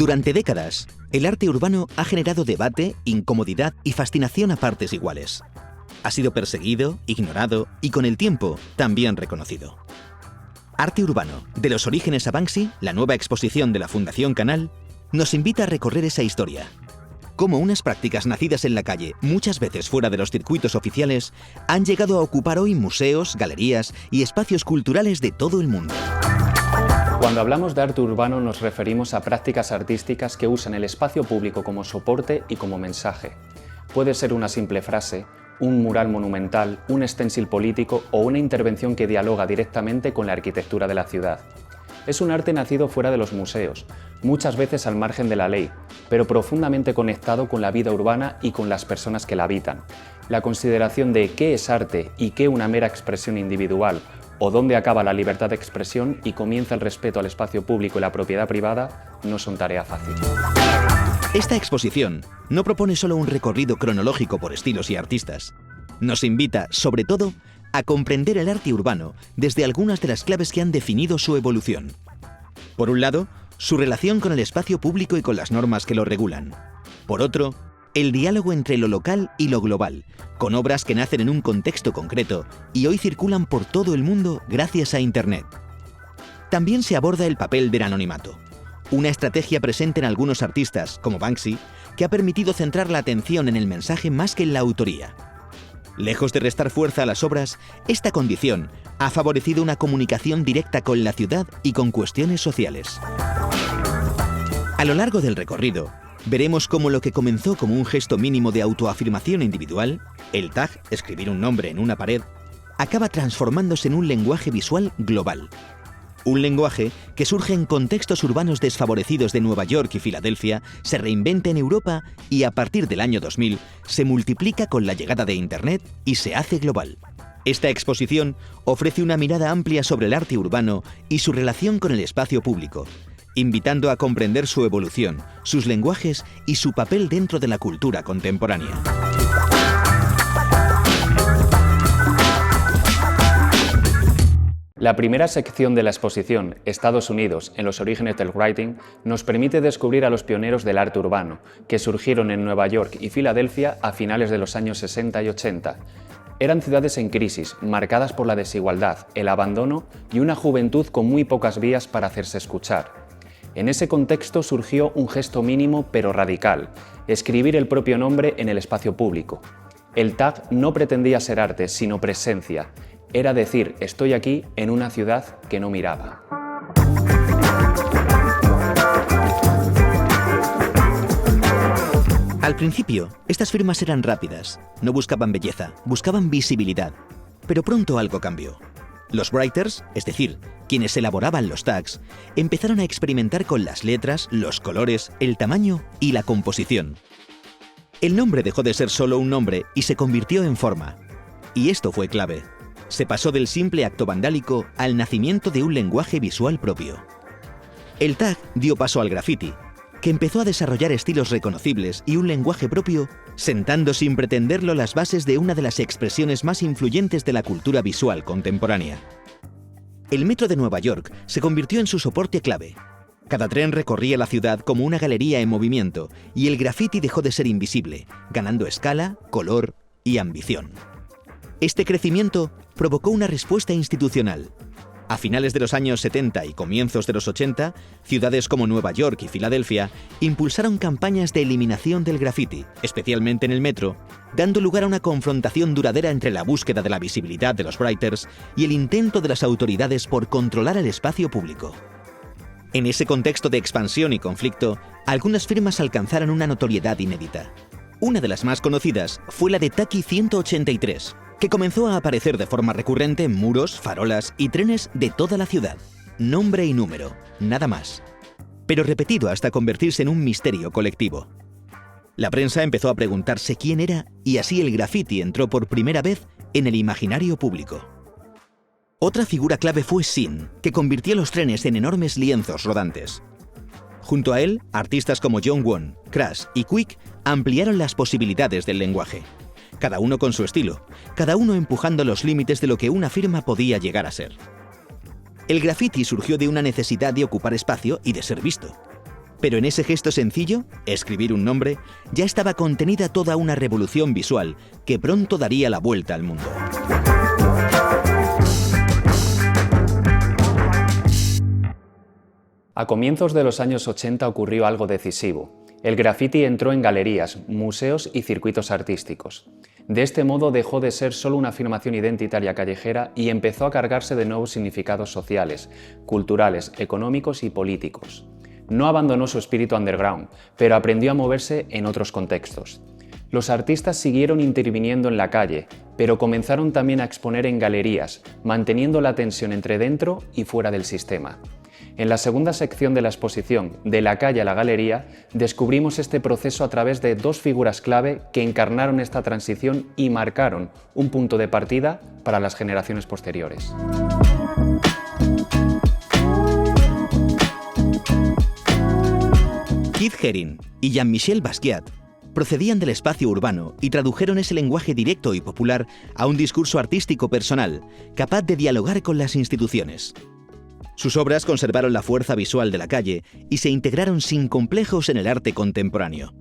Durante décadas, el arte urbano ha generado debate, incomodidad y fascinación a partes iguales. Ha sido perseguido, ignorado y con el tiempo también reconocido. Arte urbano, de los orígenes a Banksy, la nueva exposición de la Fundación Canal, nos invita a recorrer esa historia. Cómo unas prácticas nacidas en la calle, muchas veces fuera de los circuitos oficiales, han llegado a ocupar hoy museos, galerías y espacios culturales de todo el mundo. Cuando hablamos de arte urbano nos referimos a prácticas artísticas que usan el espacio público como soporte y como mensaje. Puede ser una simple frase, un mural monumental, un stencil político o una intervención que dialoga directamente con la arquitectura de la ciudad. Es un arte nacido fuera de los museos, muchas veces al margen de la ley, pero profundamente conectado con la vida urbana y con las personas que la habitan. La consideración de qué es arte y qué una mera expresión individual, o dónde acaba la libertad de expresión y comienza el respeto al espacio público y la propiedad privada, no son tarea fácil. Esta exposición no propone solo un recorrido cronológico por estilos y artistas. Nos invita, sobre todo, a comprender el arte urbano desde algunas de las claves que han definido su evolución. Por un lado, su relación con el espacio público y con las normas que lo regulan. Por otro, el diálogo entre lo local y lo global, con obras que nacen en un contexto concreto y hoy circulan por todo el mundo gracias a Internet. También se aborda el papel del anonimato, una estrategia presente en algunos artistas, como Banksy, que ha permitido centrar la atención en el mensaje más que en la autoría. Lejos de restar fuerza a las obras, esta condición ha favorecido una comunicación directa con la ciudad y con cuestiones sociales. A lo largo del recorrido, veremos cómo lo que comenzó como un gesto mínimo de autoafirmación individual, el tag, escribir un nombre en una pared, acaba transformándose en un lenguaje visual global. Un lenguaje que surge en contextos urbanos desfavorecidos de Nueva York y Filadelfia, se reinventa en Europa y a partir del año 2000 se multiplica con la llegada de Internet y se hace global. Esta exposición ofrece una mirada amplia sobre el arte urbano y su relación con el espacio público, invitando a comprender su evolución, sus lenguajes y su papel dentro de la cultura contemporánea. La primera sección de la exposición, Estados Unidos en los orígenes del writing, nos permite descubrir a los pioneros del arte urbano, que surgieron en Nueva York y Filadelfia a finales de los años 60 y 80. Eran ciudades en crisis, marcadas por la desigualdad, el abandono y una juventud con muy pocas vías para hacerse escuchar. En ese contexto surgió un gesto mínimo pero radical, escribir el propio nombre en el espacio público. El tag no pretendía ser arte, sino presencia. Era decir, estoy aquí en una ciudad que no miraba. Al principio, estas firmas eran rápidas, no buscaban belleza, buscaban visibilidad. Pero pronto algo cambió. Los writers, es decir, quienes elaboraban los tags, empezaron a experimentar con las letras, los colores, el tamaño y la composición. El nombre dejó de ser solo un nombre y se convirtió en forma. Y esto fue clave. Se pasó del simple acto vandálico al nacimiento de un lenguaje visual propio. El tag dio paso al graffiti, que empezó a desarrollar estilos reconocibles y un lenguaje propio, sentando sin pretenderlo las bases de una de las expresiones más influyentes de la cultura visual contemporánea. El metro de Nueva York se convirtió en su soporte clave. Cada tren recorría la ciudad como una galería en movimiento y el graffiti dejó de ser invisible, ganando escala, color y ambición. Este crecimiento provocó una respuesta institucional. A finales de los años 70 y comienzos de los 80, ciudades como Nueva York y Filadelfia impulsaron campañas de eliminación del graffiti, especialmente en el metro, dando lugar a una confrontación duradera entre la búsqueda de la visibilidad de los writers y el intento de las autoridades por controlar el espacio público. En ese contexto de expansión y conflicto, algunas firmas alcanzaron una notoriedad inédita. Una de las más conocidas fue la de Taki 183, que comenzó a aparecer de forma recurrente en muros, farolas y trenes de toda la ciudad. Nombre y número, nada más. Pero repetido hasta convertirse en un misterio colectivo. La prensa empezó a preguntarse quién era y así el graffiti entró por primera vez en el imaginario público. Otra figura clave fue Sin, que convirtió los trenes en enormes lienzos rodantes. Junto a él, artistas como John Won, Crash y Quick ampliaron las posibilidades del lenguaje. Cada uno con su estilo, cada uno empujando los límites de lo que una firma podía llegar a ser. El graffiti surgió de una necesidad de ocupar espacio y de ser visto. Pero en ese gesto sencillo, escribir un nombre, ya estaba contenida toda una revolución visual que pronto daría la vuelta al mundo. A comienzos de los años 80 ocurrió algo decisivo. El graffiti entró en galerías, museos y circuitos artísticos. De este modo dejó de ser solo una afirmación identitaria callejera y empezó a cargarse de nuevos significados sociales, culturales, económicos y políticos. No abandonó su espíritu underground, pero aprendió a moverse en otros contextos. Los artistas siguieron interviniendo en la calle, pero comenzaron también a exponer en galerías, manteniendo la tensión entre dentro y fuera del sistema. En la segunda sección de la exposición, De la calle a la galería, descubrimos este proceso a través de dos figuras clave que encarnaron esta transición y marcaron un punto de partida para las generaciones posteriores. Keith Haring y Jean-Michel Basquiat procedían del espacio urbano y tradujeron ese lenguaje directo y popular a un discurso artístico personal, capaz de dialogar con las instituciones. Sus obras conservaron la fuerza visual de la calle y se integraron sin complejos en el arte contemporáneo.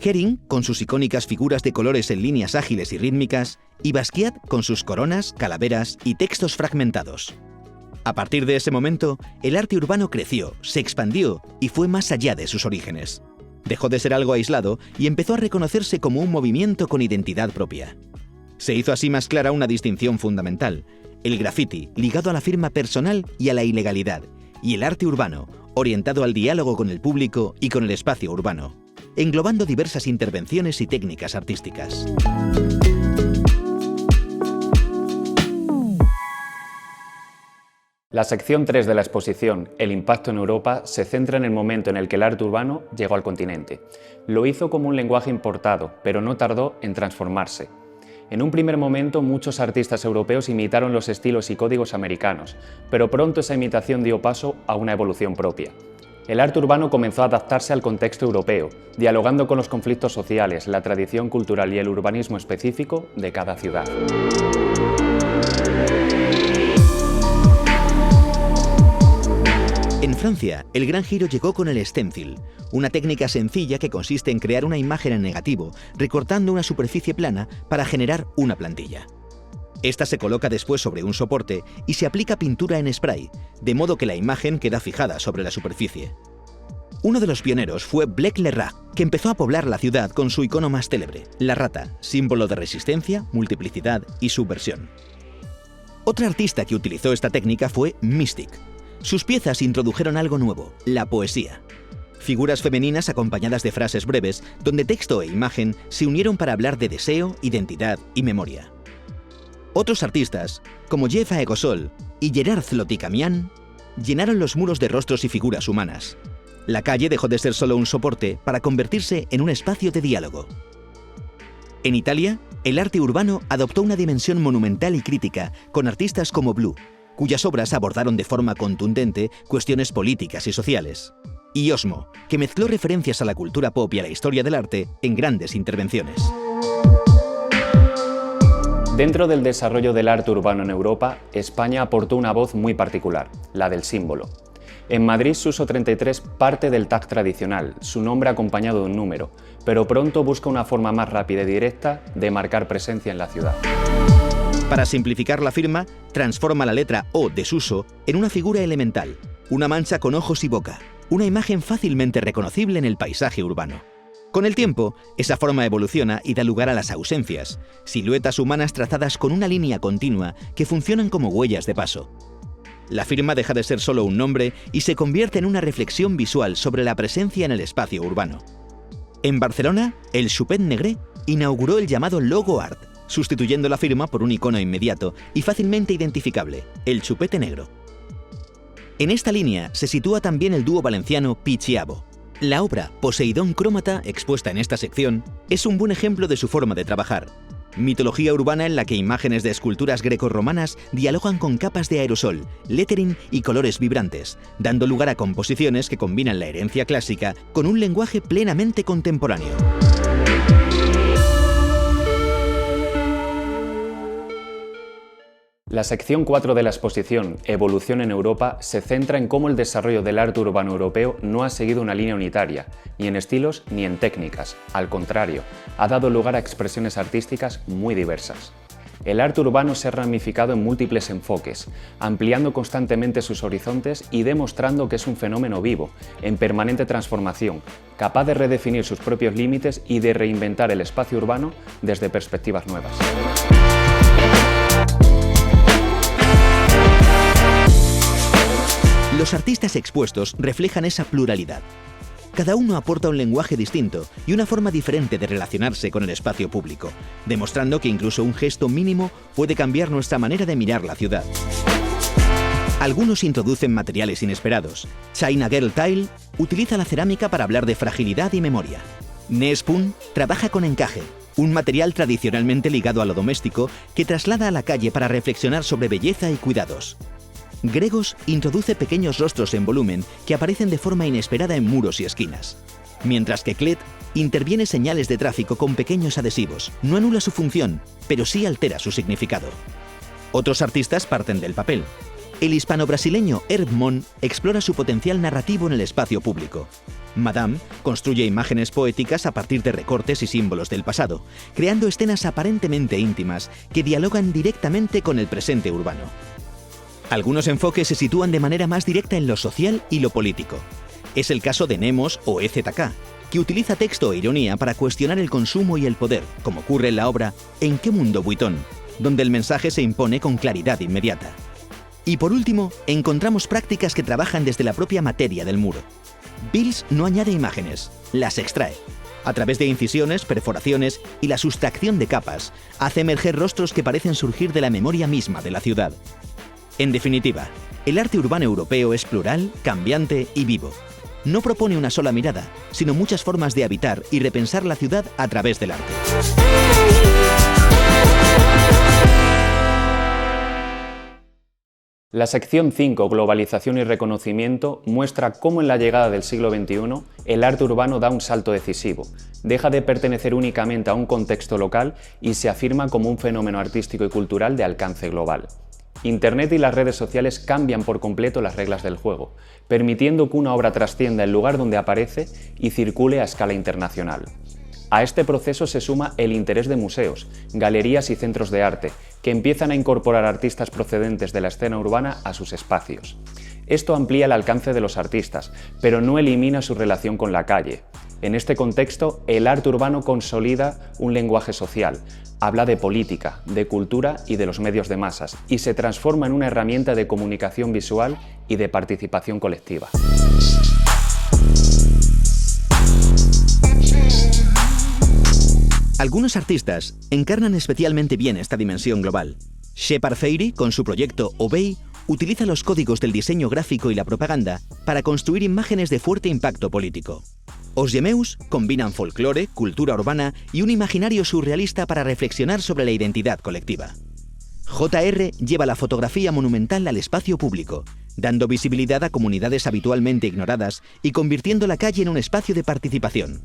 Haring, con sus icónicas figuras de colores en líneas ágiles y rítmicas, y Basquiat con sus coronas, calaveras y textos fragmentados. A partir de ese momento, el arte urbano creció, se expandió y fue más allá de sus orígenes. Dejó de ser algo aislado y empezó a reconocerse como un movimiento con identidad propia. Se hizo así más clara una distinción fundamental: el graffiti, ligado a la firma personal y a la ilegalidad, y el arte urbano, orientado al diálogo con el público y con el espacio urbano, englobando diversas intervenciones y técnicas artísticas. La sección 3 de la exposición, El impacto en Europa, se centra en el momento en el que el arte urbano llegó al continente. Lo hizo como un lenguaje importado, pero no tardó en transformarse. En un primer momento, muchos artistas europeos imitaron los estilos y códigos americanos, pero pronto esa imitación dio paso a una evolución propia. El arte urbano comenzó a adaptarse al contexto europeo, dialogando con los conflictos sociales, la tradición cultural y el urbanismo específico de cada ciudad. En Francia, el gran giro llegó con el stencil, una técnica sencilla que consiste en crear una imagen en negativo, recortando una superficie plana para generar una plantilla. Esta se coloca después sobre un soporte y se aplica pintura en spray, de modo que la imagen queda fijada sobre la superficie. Uno de los pioneros fue Blake Le Rat, que empezó a poblar la ciudad con su icono más célebre, la rata, símbolo de resistencia, multiplicidad y subversión. Otra artista que utilizó esta técnica fue Mystic. Sus piezas introdujeron algo nuevo, la poesía. Figuras femeninas acompañadas de frases breves, donde texto e imagen se unieron para hablar de deseo, identidad y memoria. Otros artistas, como Jeff Aegosol y Gerard Zloty-Camian, llenaron los muros de rostros y figuras humanas. La calle dejó de ser solo un soporte para convertirse en un espacio de diálogo. En Italia, el arte urbano adoptó una dimensión monumental y crítica con artistas como Blue, cuyas obras abordaron de forma contundente cuestiones políticas y sociales, y Osmo, que mezcló referencias a la cultura pop y a la historia del arte en grandes intervenciones. Dentro del desarrollo del arte urbano en Europa, España aportó una voz muy particular, la del símbolo. En Madrid, Suso 33 parte del tag tradicional, su nombre acompañado de un número, pero pronto busca una forma más rápida y directa de marcar presencia en la ciudad. Para simplificar la firma, transforma la letra O de Suso en una figura elemental, una mancha con ojos y boca, una imagen fácilmente reconocible en el paisaje urbano. Con el tiempo, esa forma evoluciona y da lugar a las ausencias, siluetas humanas trazadas con una línea continua que funcionan como huellas de paso. La firma deja de ser solo un nombre y se convierte en una reflexión visual sobre la presencia en el espacio urbano. En Barcelona, el Chupet Negre inauguró el llamado Logo Art, sustituyendo la firma por un icono inmediato y fácilmente identificable, el chupete negro. En esta línea se sitúa también el dúo valenciano Pichiabo. La obra Poseidón Crómata, expuesta en esta sección, es un buen ejemplo de su forma de trabajar. Mitología urbana en la que imágenes de esculturas grecorromanas dialogan con capas de aerosol, lettering y colores vibrantes, dando lugar a composiciones que combinan la herencia clásica con un lenguaje plenamente contemporáneo. La sección 4 de la exposición Evolución en Europa se centra en cómo el desarrollo del arte urbano europeo no ha seguido una línea unitaria, ni en estilos ni en técnicas. Al contrario, ha dado lugar a expresiones artísticas muy diversas. El arte urbano se ha ramificado en múltiples enfoques, ampliando constantemente sus horizontes y demostrando que es un fenómeno vivo, en permanente transformación, capaz de redefinir sus propios límites y de reinventar el espacio urbano desde perspectivas nuevas. Los artistas expuestos reflejan esa pluralidad. Cada uno aporta un lenguaje distinto y una forma diferente de relacionarse con el espacio público, demostrando que incluso un gesto mínimo puede cambiar nuestra manera de mirar la ciudad. Algunos introducen materiales inesperados. China Girl Tile utiliza la cerámica para hablar de fragilidad y memoria. Nespoon trabaja con encaje, un material tradicionalmente ligado a lo doméstico que traslada a la calle para reflexionar sobre belleza y cuidados. Gregos introduce pequeños rostros en volumen que aparecen de forma inesperada en muros y esquinas. Mientras que Clet interviene señales de tráfico con pequeños adhesivos. No anula su función, pero sí altera su significado. Otros artistas parten del papel. El hispano-brasileño Herb Mon explora su potencial narrativo en el espacio público. Madame construye imágenes poéticas a partir de recortes y símbolos del pasado, creando escenas aparentemente íntimas que dialogan directamente con el presente urbano. Algunos enfoques se sitúan de manera más directa en lo social y lo político. Es el caso de Nemos o EZK, que utiliza texto e ironía para cuestionar el consumo y el poder, como ocurre en la obra ¿En qué mundo, Vuitton?, donde el mensaje se impone con claridad inmediata. Y por último, encontramos prácticas que trabajan desde la propia materia del muro. Bills no añade imágenes, las extrae. A través de incisiones, perforaciones y la sustracción de capas, hace emerger rostros que parecen surgir de la memoria misma de la ciudad. En definitiva, el arte urbano europeo es plural, cambiante y vivo. No propone una sola mirada, sino muchas formas de habitar y repensar la ciudad a través del arte. La sección 5, Globalización y reconocimiento, muestra cómo en la llegada del siglo XXI el arte urbano da un salto decisivo, deja de pertenecer únicamente a un contexto local y se afirma como un fenómeno artístico y cultural de alcance global. Internet y las redes sociales cambian por completo las reglas del juego, permitiendo que una obra trascienda el lugar donde aparece y circule a escala internacional. A este proceso se suma el interés de museos, galerías y centros de arte, que empiezan a incorporar artistas procedentes de la escena urbana a sus espacios. Esto amplía el alcance de los artistas, pero no elimina su relación con la calle. En este contexto, el arte urbano consolida un lenguaje social, habla de política, de cultura y de los medios de masas, y se transforma en una herramienta de comunicación visual y de participación colectiva. Algunos artistas encarnan especialmente bien esta dimensión global. Shepard Fairey, con su proyecto Obey, utiliza los códigos del diseño gráfico y la propaganda para construir imágenes de fuerte impacto político. Osgemeus combinan folclore, cultura urbana y un imaginario surrealista para reflexionar sobre la identidad colectiva. JR lleva la fotografía monumental al espacio público, dando visibilidad a comunidades habitualmente ignoradas y convirtiendo la calle en un espacio de participación.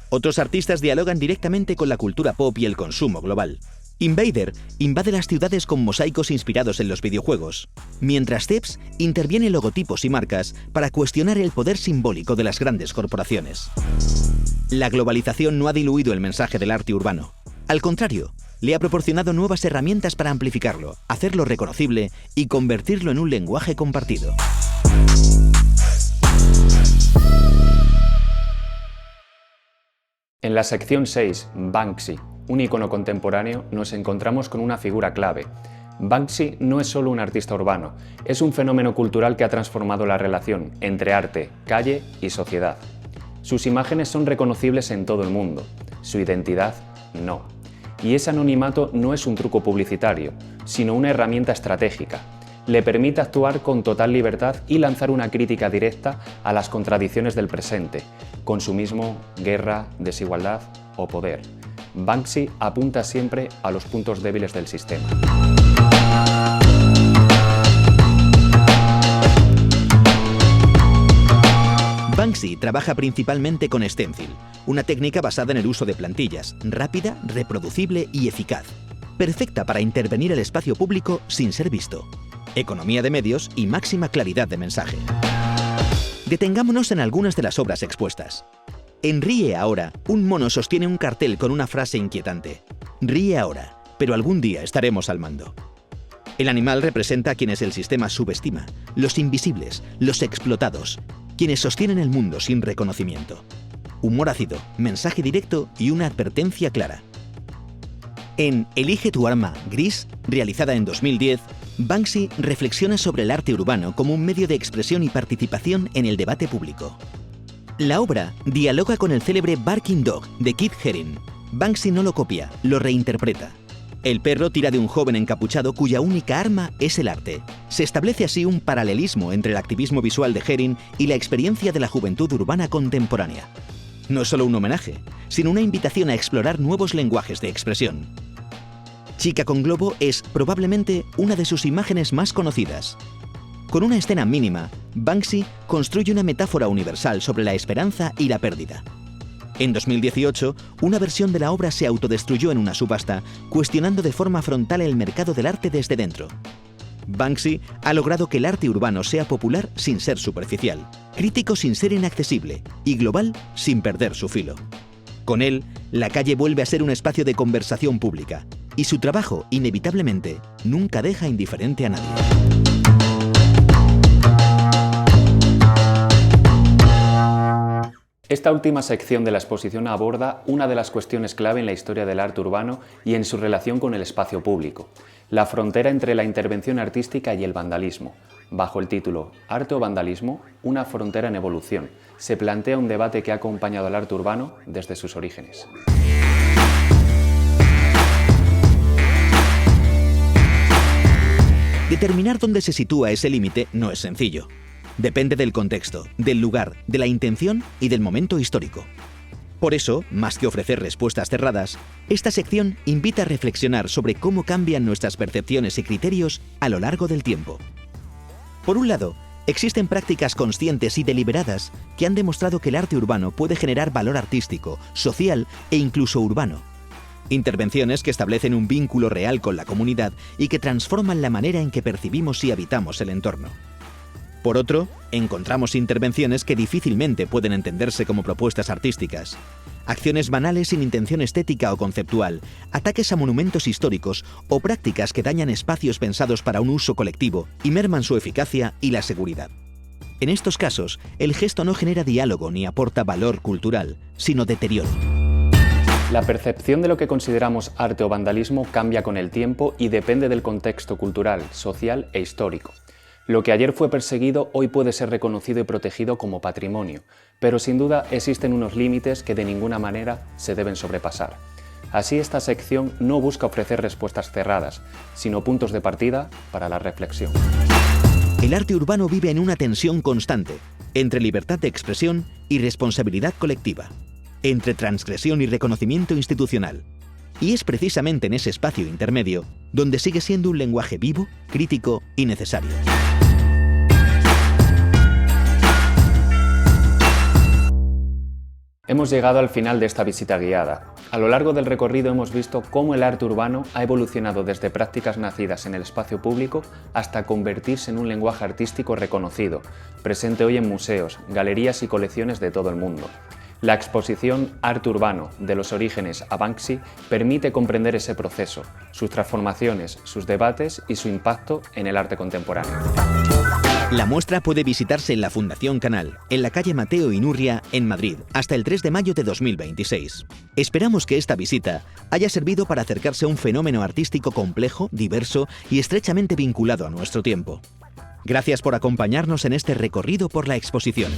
Otros artistas dialogan directamente con la cultura pop y el consumo global. Invader invade las ciudades con mosaicos inspirados en los videojuegos, mientras Steps interviene en logotipos y marcas para cuestionar el poder simbólico de las grandes corporaciones. La globalización no ha diluido el mensaje del arte urbano. Al contrario, le ha proporcionado nuevas herramientas para amplificarlo, hacerlo reconocible y convertirlo en un lenguaje compartido. En la sección 6, Banksy, un icono contemporáneo, nos encontramos con una figura clave. Banksy no es solo un artista urbano, es un fenómeno cultural que ha transformado la relación entre arte, calle y sociedad. Sus imágenes son reconocibles en todo el mundo, su identidad no. Y ese anonimato no es un truco publicitario, sino una herramienta estratégica. Le permite actuar con total libertad y lanzar una crítica directa a las contradicciones del presente: consumismo, guerra, desigualdad o poder. Banksy apunta siempre a los puntos débiles del sistema. Banksy trabaja principalmente con stencil, una técnica basada en el uso de plantillas, rápida, reproducible y eficaz. perfecta para intervenir el espacio público sin ser visto. Economía de medios y máxima claridad de mensaje. Detengámonos en algunas de las obras expuestas. En Ríe ahora, un mono sostiene un cartel con una frase inquietante. Ríe ahora, pero algún día estaremos al mando. El animal representa a quienes el sistema subestima, los invisibles, los explotados, quienes sostienen el mundo sin reconocimiento. Humor ácido, mensaje directo y una advertencia clara. En Elige tu arma, gris, realizada en 2010, Banksy reflexiona sobre el arte urbano como un medio de expresión y participación en el debate público. La obra dialoga con el célebre Barking Dog de Keith Haring. Banksy no lo copia, lo reinterpreta. El perro tira de un joven encapuchado cuya única arma es el arte. Se establece así un paralelismo entre el activismo visual de Haring y la experiencia de la juventud urbana contemporánea. No es solo un homenaje, sino una invitación a explorar nuevos lenguajes de expresión. Chica con globo es probablemente una de sus imágenes más conocidas. Con una escena mínima, Banksy construye una metáfora universal sobre la esperanza y la pérdida. En 2018, una versión de la obra se autodestruyó en una subasta, cuestionando de forma frontal el mercado del arte desde dentro. Banksy ha logrado que el arte urbano sea popular sin ser superficial, crítico sin ser inaccesible y global sin perder su filo. Con él, la calle vuelve a ser un espacio de conversación pública, y su trabajo, inevitablemente, nunca deja indiferente a nadie. Esta última sección de la exposición aborda una de las cuestiones clave en la historia del arte urbano y en su relación con el espacio público, la frontera entre la intervención artística y el vandalismo. Bajo el título ¿Arte o vandalismo? Una frontera en evolución, se plantea un debate que ha acompañado al arte urbano desde sus orígenes. Determinar dónde se sitúa ese límite no es sencillo. Depende del contexto, del lugar, de la intención y del momento histórico. Por eso, más que ofrecer respuestas cerradas, esta sección invita a reflexionar sobre cómo cambian nuestras percepciones y criterios a lo largo del tiempo. Por un lado, existen prácticas conscientes y deliberadas que han demostrado que el arte urbano puede generar valor artístico, social e incluso urbano. Intervenciones que establecen un vínculo real con la comunidad y que transforman la manera en que percibimos y habitamos el entorno. Por otro, encontramos intervenciones que difícilmente pueden entenderse como propuestas artísticas. Acciones banales sin intención estética o conceptual, ataques a monumentos históricos o prácticas que dañan espacios pensados para un uso colectivo y merman su eficacia y la seguridad. En estos casos, el gesto no genera diálogo ni aporta valor cultural, sino deterioro. La percepción de lo que consideramos arte o vandalismo cambia con el tiempo y depende del contexto cultural, social e histórico. Lo que ayer fue perseguido hoy puede ser reconocido y protegido como patrimonio, pero sin duda existen unos límites que de ninguna manera se deben sobrepasar. Así, esta sección no busca ofrecer respuestas cerradas, sino puntos de partida para la reflexión. El arte urbano vive en una tensión constante entre libertad de expresión y responsabilidad colectiva, entre transgresión y reconocimiento institucional. Y es precisamente en ese espacio intermedio donde sigue siendo un lenguaje vivo, crítico y necesario. Hemos llegado al final de esta visita guiada. A lo largo del recorrido hemos visto cómo el arte urbano ha evolucionado desde prácticas nacidas en el espacio público hasta convertirse en un lenguaje artístico reconocido, presente hoy en museos, galerías y colecciones de todo el mundo. La exposición Arte Urbano, de los orígenes a Banksy, permite comprender ese proceso, sus transformaciones, sus debates y su impacto en el arte contemporáneo. La muestra puede visitarse en la Fundación Canal, en la calle Mateo Inurria, en Madrid, hasta el 3 de mayo de 2026. Esperamos que esta visita haya servido para acercarse a un fenómeno artístico complejo, diverso y estrechamente vinculado a nuestro tiempo. Gracias por acompañarnos en este recorrido por la exposición.